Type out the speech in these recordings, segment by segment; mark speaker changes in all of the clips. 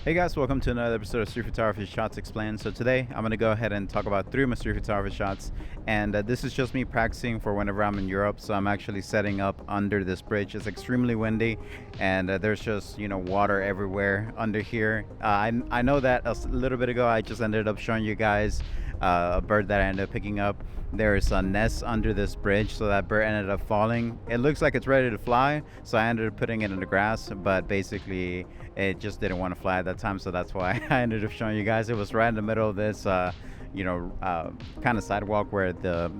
Speaker 1: Hey guys, welcome to another episode of Street Photography Shots Explained. So today I'm going to go ahead and talk about 3 of my street photography shots, and this is just me practicing for whenever I'm in Europe. So I'm actually setting up under this bridge. It's extremely windy, and there's just water everywhere under here. I know that a little bit ago I just ended up showing you guys a bird that I ended up picking up. There's a nest under this bridge, so that bird ended up falling. It looks like it's ready to fly, so I ended up putting it in the grass, but basically it just didn't want to fly at that time, so that's why I ended up showing you guys. It was right in the middle of this kind of sidewalk where the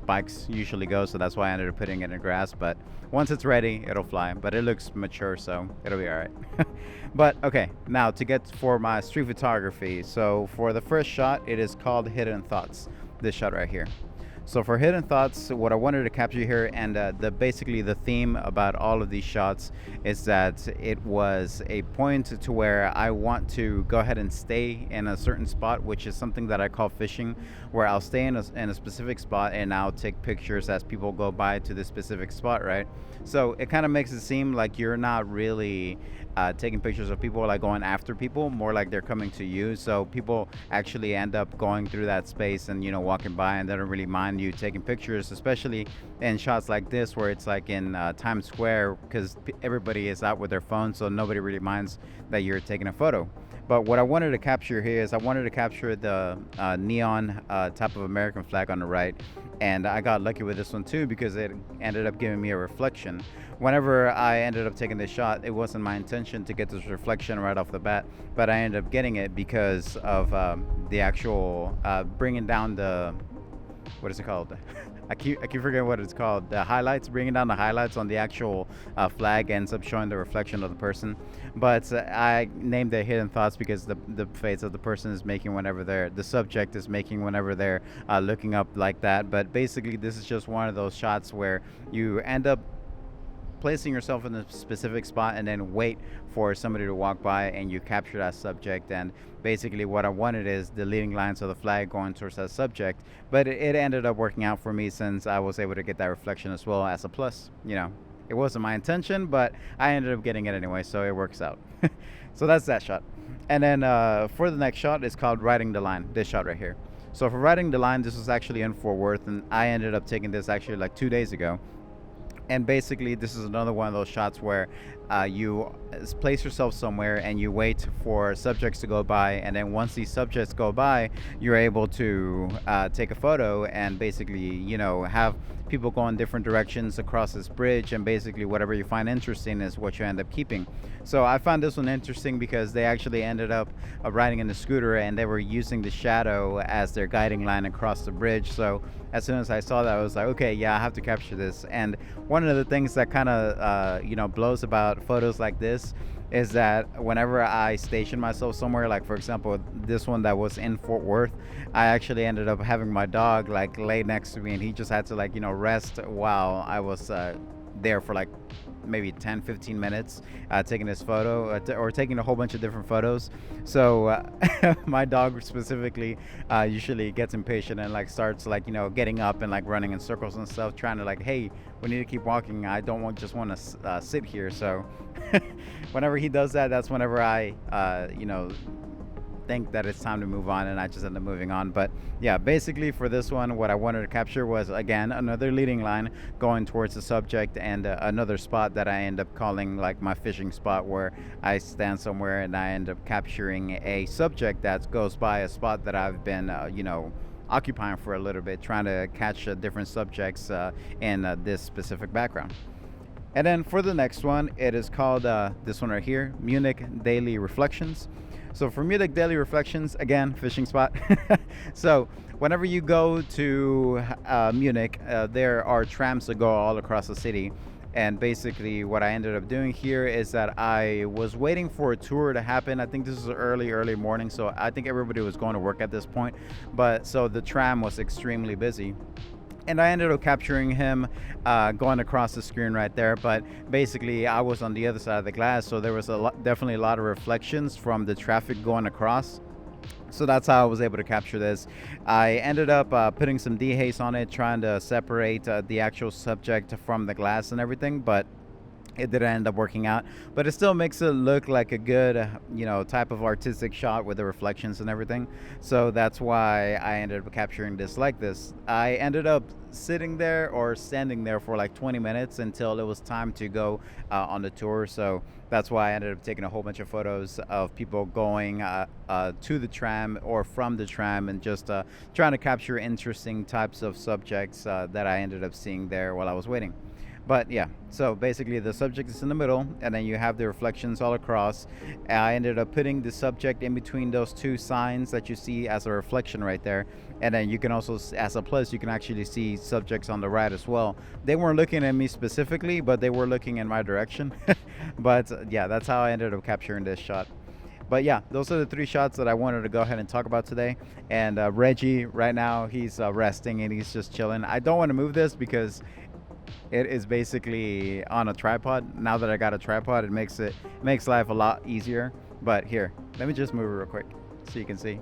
Speaker 1: bikes usually go, so that's why I ended up putting it in the grass. But once it's ready, it'll fly, but it looks mature, so it'll be all right. But okay, now to get for my street photography. So for the first shot, it is called Hidden Thoughts, this shot right here. So for Hidden Thoughts, what I wanted to capture here, and basically the theme about all of these shots is that it was a point to where I want to go ahead and stay in a certain spot, which is something that I call fishing, where I'll stay in a specific spot and I'll take pictures as people go by to this specific spot, right? So it kind of makes it seem like you're not really taking pictures of people, like going after people, more like they're coming to you. So people actually end up going through that space and walking by, and they don't really mind you taking pictures, especially in shots like this where it's like in Times Square, because everybody is out with their phones, so nobody really minds that you're taking a photo. But what I wanted to capture here is I wanted to capture the neon type of American flag on the right, and I got lucky with this one too because it ended up giving me a reflection. Whenever I ended up taking this shot, it wasn't my intention to get this reflection right off the bat, but I ended up getting it because of the actual bringing down the, what is it called? I keep forgetting what it's called. The highlights, bringing down the highlights on the actual flag ends up showing the reflection of the person. But I named it Hidden Thoughts because the face of the person is making whenever the subject is making whenever they're looking up like that. But basically, this is just one of those shots where you end up placing yourself in a specific spot and then wait for somebody to walk by and you capture that subject. And basically what I wanted is the leading lines of the flag going towards that subject, but it ended up working out for me since I was able to get that reflection as well as a plus. It wasn't my intention, but I ended up getting it anyway, so it works out. So that's that shot. And then for the next shot, it's called Riding the Line, this shot right here. So for Riding the Line, this was actually in Fort Worth, and I ended up taking this actually like 2 days ago. And basically this is another one of those shots where you place yourself somewhere and you wait for subjects to go by, and then once these subjects go by, you're able to take a photo and basically have people go in different directions across this bridge, and basically whatever you find interesting is what you end up keeping. So I found this one interesting because they actually ended up riding in the scooter and they were using the shadow as their guiding line across the bridge. So as soon as I saw that, I was like, okay, yeah, I have to capture this. And one of the things that kind of blows about photos like this is that whenever I station myself somewhere, like for example this one that was in Fort Worth, I actually ended up having my dog like lay next to me, and he just had to rest while I was there for like maybe 10-15 minutes taking this photo or taking a whole bunch of different photos. So my dog specifically usually gets impatient and starts getting up and running in circles and stuff, trying to hey, we need to keep walking, I don't want to sit here. So whenever he does that, that's whenever I think that it's time to move on, and I just end up moving on. But yeah, basically for this one, what I wanted to capture was again another leading line going towards the subject, and another spot that I end up calling like my fishing spot, where I stand somewhere and I end up capturing a subject that goes by a spot that I've been occupying for a little bit, trying to catch different subjects in this specific background. And then for the next one, it is called this one right here, Munich Daily Reflections. So for Munich Daily Reflections, again, fishing spot. So whenever you go to Munich, there are trams that go all across the city. And basically what I ended up doing here is that I was waiting for a tour to happen. I think this is early morning, so I think everybody was going to work at this point. But so the tram was extremely busy, and I ended up capturing him going across the screen right there. But basically I was on the other side of the glass, so there was definitely a lot of reflections from the traffic going across. So that's how I was able to capture this. I ended up putting some dehaze on it, trying to separate the actual subject from the glass and everything, but it didn't end up working out. But it still makes it look like a good type of artistic shot with the reflections and everything. So that's why I ended up capturing this like this. I ended up sitting there or standing there for like 20 minutes until it was time to go on the tour. So that's why I ended up taking a whole bunch of photos of people going to the tram or from the tram, and just trying to capture interesting types of subjects that I ended up seeing there while I was waiting. But yeah, so basically the subject is in the middle, and then you have the reflections all across. I ended up putting the subject in between those two signs that you see as a reflection right there. And then you can also, as a plus, you can actually see subjects on the right as well. They weren't looking at me specifically, but they were looking in my direction. But yeah, that's how I ended up capturing this shot. But yeah, those are the three shots that I wanted to go ahead and talk about today. And Reggie, right now, he's resting and he's just chilling. I don't want to move this because it is basically on a tripod. Now that I got a tripod, it makes life a lot easier. But here, let me just move it real quick so you can see.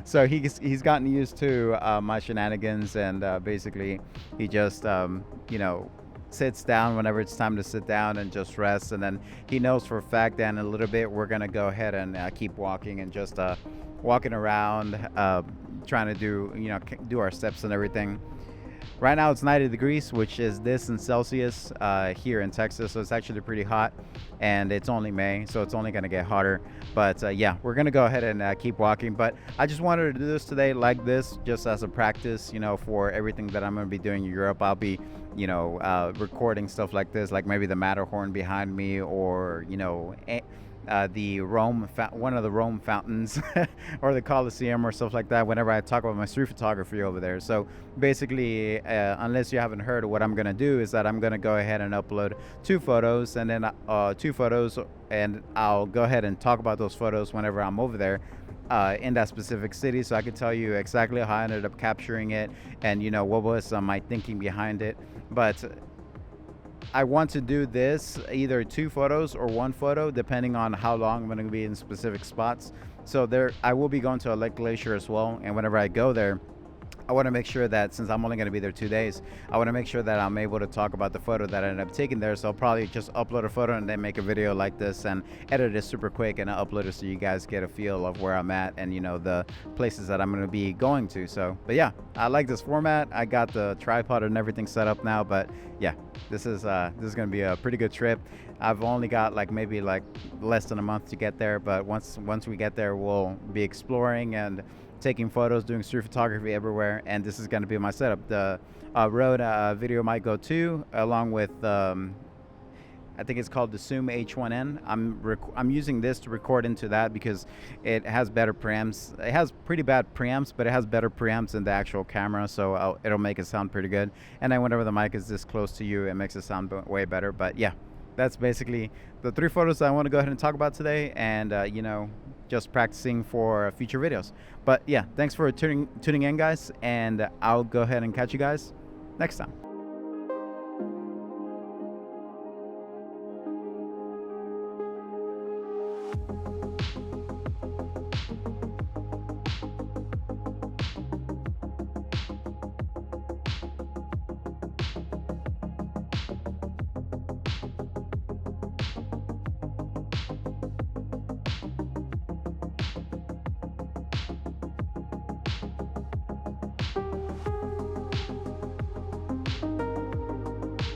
Speaker 1: So he's gotten used to my shenanigans, and basically he just sits down whenever it's time to sit down and just rest. And then he knows for a fact that in a little bit we're gonna go ahead and keep walking and just walking around, trying to do our steps and everything. Right now it's 90 degrees, which is this in Celsius here in Texas. So it's actually pretty hot, and it's only May, so it's only going to get hotter. But yeah, we're going to go ahead and keep walking. But I just wanted to do this today like this, just as a practice, for everything that I'm going to be doing in Europe. I'll be, recording stuff like this, like maybe the Matterhorn behind me, or, the one of the Rome fountains, or the Colosseum or stuff like that, whenever I talk about my street photography over there. So basically, unless you haven't heard, what I'm going to do is that I'm going to go ahead and upload two photos, and then and I'll go ahead and talk about those photos whenever I'm over there in that specific city, so I can tell you exactly how I ended up capturing it, and what was my thinking behind it. But I want to do this either two photos or one photo, depending on how long I'm going to be in specific spots. So there, I will be going to a lake glacier as well, and whenever I go there, I want to make sure that, since I'm only going to be there 2 days, I want to make sure that I'm able to talk about the photo that I ended up taking there. So I'll probably just upload a photo and then make a video like this and edit it super quick and upload it so you guys get a feel of where I'm at and the places that I'm going to be going to. So, but yeah, I like this format. I got the tripod and everything set up now, but yeah, this is going to be a pretty good trip. I've only got maybe less than a month to get there, but once we get there, we'll be exploring and taking photos, doing street photography everywhere. And this is going to be my setup. The Rode video mic Go 2, along with I think it's called the Zoom H1N. I'm using this to record into that because it has better preamps. It has pretty bad preamps, but it has better preamps than the actual camera, so it'll make it sound pretty good. And then whenever the mic is this close to you, it makes it sound way better. But yeah, that's basically the three photos that I want to go ahead and talk about today, and just practicing for future videos. But yeah, thanks for tuning in, guys, and I'll go ahead and catch you guys next time.